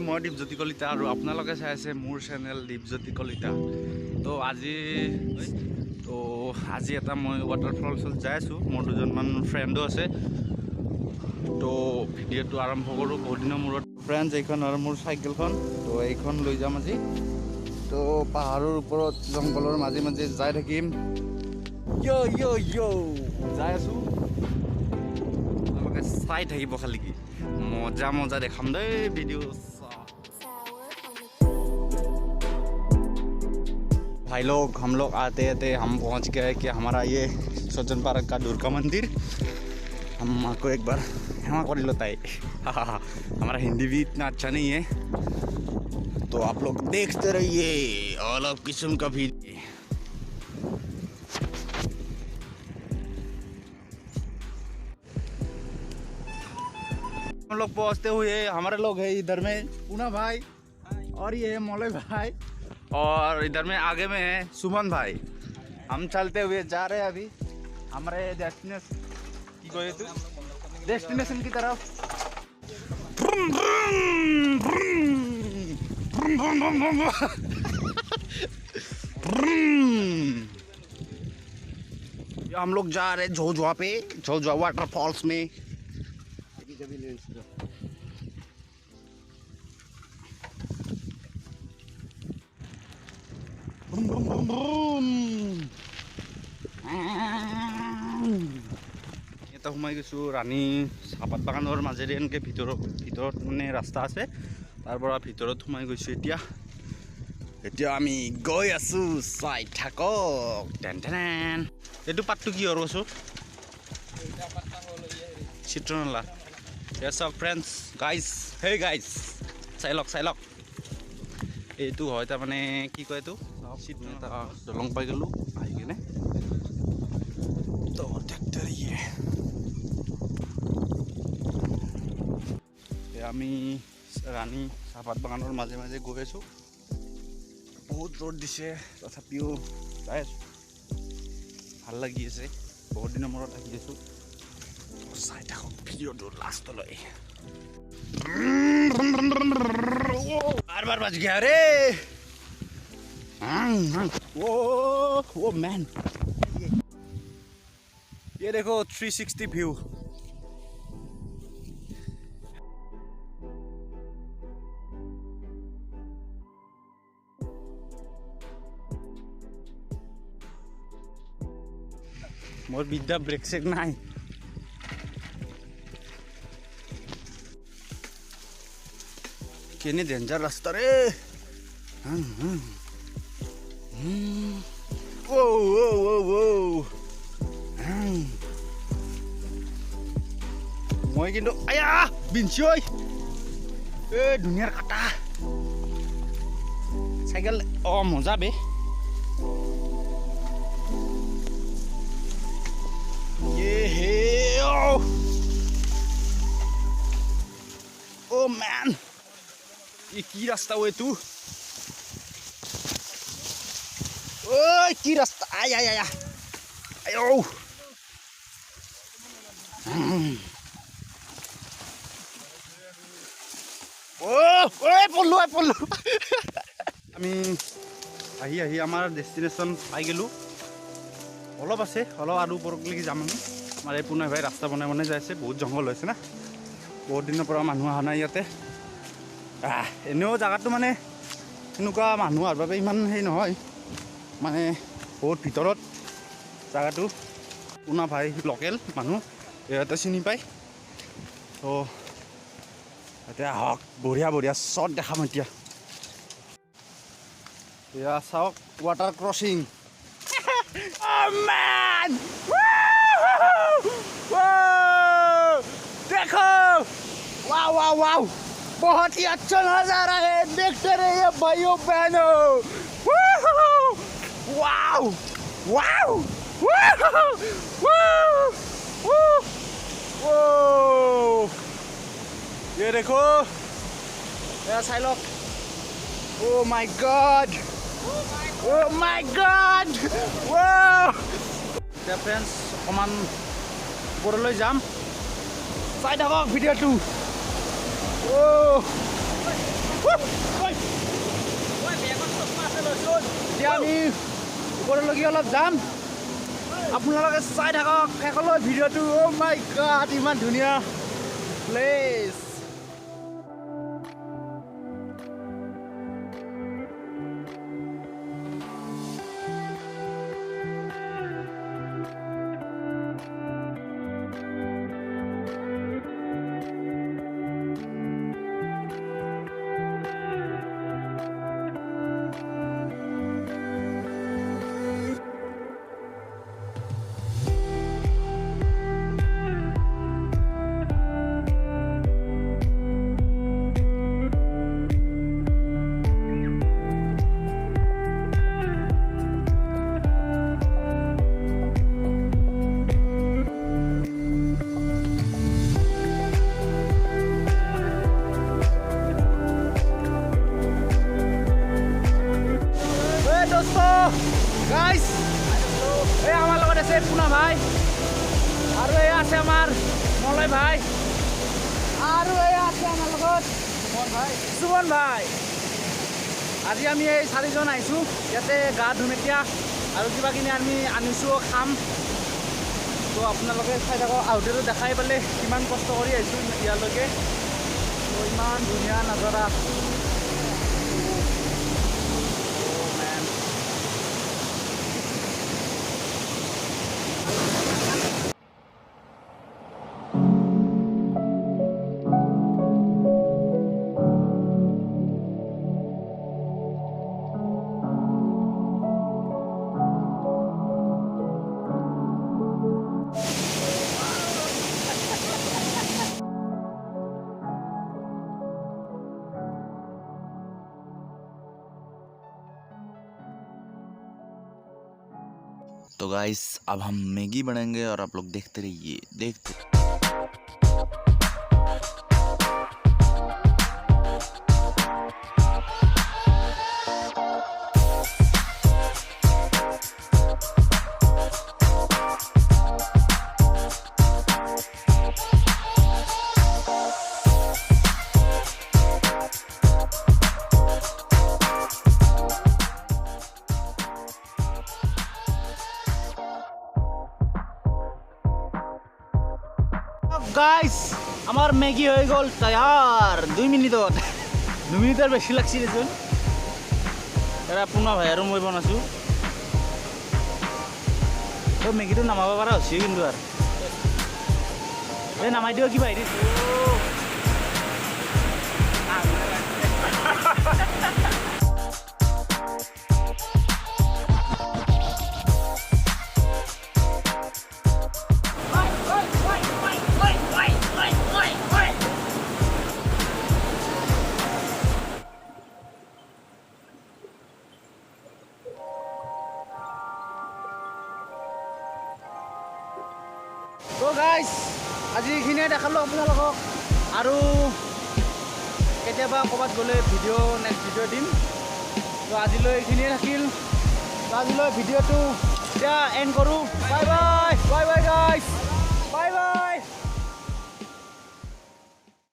মই দীপজ্যোতি কলিতা আৰু আপোনালোকে চাই আছে মোৰ চেনেল দীপজ্যোতি কলিতা। তো আজি এটা মই ৱাটাৰফলছত যাই আছোঁ, মোৰ দুজনমান ফ্ৰেণ্ডো আছে। তো ভিডিঅ'টো আৰম্ভ কৰোঁ বহুত দিনৰ মূৰত। ফ্ৰেণ্ডছ, এইখন আৰু মোৰ চাইকেলখন, তো এইখন লৈ যাম আজি। তো পাহাৰৰ ওপৰত জংঘলৰ মাজে মাজে যাই থাকিম। যাই আছোঁ, আপোনালোকে চাই থাকিব খালি কি मजा मजा देखाम दे वीडियो। भाई लोग, हम लोग आते आते हम पहुंच गए कि हमारा ये सज्जन पार्क का दुर्गा मंदिर। हम आपको एक बार यहाँ कर लेता है। हमारा हिंदी भी इतना अच्छा नहीं है, तो आप लोग देखते रहिए अलग किस्म का भी। हम लोग पहुंचते हुए हमारे लोग है इधर में पूना भाई, और ये है मौलवी भाई, और इधर में आगे में है सुमन भाई। हम चलते हुए जा रहे हैं अभी हमारे डेस्टिनेशन की तरफ। हम लोग जा रहे हैं जहोवा पे, जहोवा वाटरफॉल्स में। এটা সোমাই গৈছোঁ ৰাণী চাহপাত বাগানৰ মাজেৰে। এনেকৈ ভিতৰত মানে ৰাস্তা আছে, তাৰ পৰা ভিতৰত সোমাই গৈছোঁ। এতিয়া আমি গৈ আছোঁ, চাই থাকক। এইটো পাতটো কি আৰু কৈছোঁ, চিত্ৰনলা। চাওক ফ্ৰেণ্ডছ, গাইজ চাই লওক। এইটো হয় তাৰমানে কি কয়, এইটো এটা দলং পাই গ'লোঁ আহি কিনে। আমি ৰাণী চাহপাত বাগানৰ মাজে মাজে গৈ আছোঁ। বহুত ৰ'দ দিছে, তথাপিও যাই আছোঁ, ভাল লাগি আছে। বহুত দিনৰ মূৰত আহি আছোঁ। চাই থাকক ভিডিঅ'টো লাষ্টলৈ। बार बज गया रे। ओ मैन, ये देखो 360 व्यू। मोर बिद्दा ब्रेक सेक নাই। केने डेंजर रास्ता रे। ओ মই কিন্তু আয়া বিনছি ঐ, এ দুনিয়াৰ কাটা চাইকেল। মজা বে। ओ मैन, ये की रास्ता हुए तू? ओए की रास्ता, आया आयो। ओए पल्लू আমি আহি আমাৰ ডেষ্টিনেশ্যন পাই গ'লোঁ। অলপ আছে, অলপ আৰু ওপৰলৈকে যাম আমি। আমাৰ এই পুনে ভাই ৰাস্তা বনাই যাই আছে। বহুত জংঘল হৈছে না, বহুত দিনৰ পৰা মানুহ অহা নাই ইয়াতে। এনেও জেগাটো মানে এনেকুৱা মানুহ অহাৰ বাবে ইমান হেৰি নহয়, মানে বহুত ভিতৰত জেগাটো। পুনা ভাই লোকেল মানুহ, ইহঁতে চিনি পায়। তো এতিয়া আহক, বঢ়িয়া শ্বট দেখাম এতিয়া। এয়া চাওক, ৱাটাৰ ক্ৰচিং। देखो, वाह, बहुत ही अच्छा नजारा है, देखते रहिए भाइयों बहनों। वाह, ये देखो, ये साइलोक। ओ माय गॉड, फ्रेंड्स, অকমান ওপৰলৈ যাম, চাই থাকক ভিডিঅ'টো। এতিয়া আমি ওপৰলৈকে অলপ যাম আপোনালোকে চাই থাকক শেষলৈ ভিডিঅ'টো অ' মাই গড ইমান ধুনীয়া প্লেচ গাইজ এই আমার লগত আছে পুনা ভাই আর এই আছে আমার মলয় ভাই আর এই আছে আমার লগত সুমন ভাই আজি আমি এই চাৰিজন আহিছোঁ ইয়াতে গা ধুম এতিয়া আৰু কিবা কিনি আমি আনিছোঁ খাম তো আপোনালোকে চাই থাকক আহোঁতেতো দেখাই পালে কিমান কষ্ট কৰি আহিছোঁ ইয়ালৈকে তো ইমান ধুনীয়া নজাৰা तो गाइस अब हम मैगी बनाएंगे और आप लोग देखते रहिए देखते গাইজ আমার ম্যাগি হয়ে গেল তৈয়ার 2 মিনিটত 2 মিনিটের বেশি লাগছে দেখুন এরা পুনা ভাই আর মই বনাইছো তো ম্যাগিটো নামাব পারা হচ্ছে কিন্তু আর এই নামাই দিও কি ভাই তো গাইজ আজি এইখিনিয়ে দেখালোঁ আপোনালোকক আৰু কেতিয়াবা ক'ৰবাত গ'লে ভিডিঅ' নেক্সট ভিডিঅ' দিম তো আজিলৈ এইখিনিয়ে থাকিল তো আজিলৈ ভিডিঅ'টো এতিয়া এণ্ড কৰোঁ bye bye bye bye guys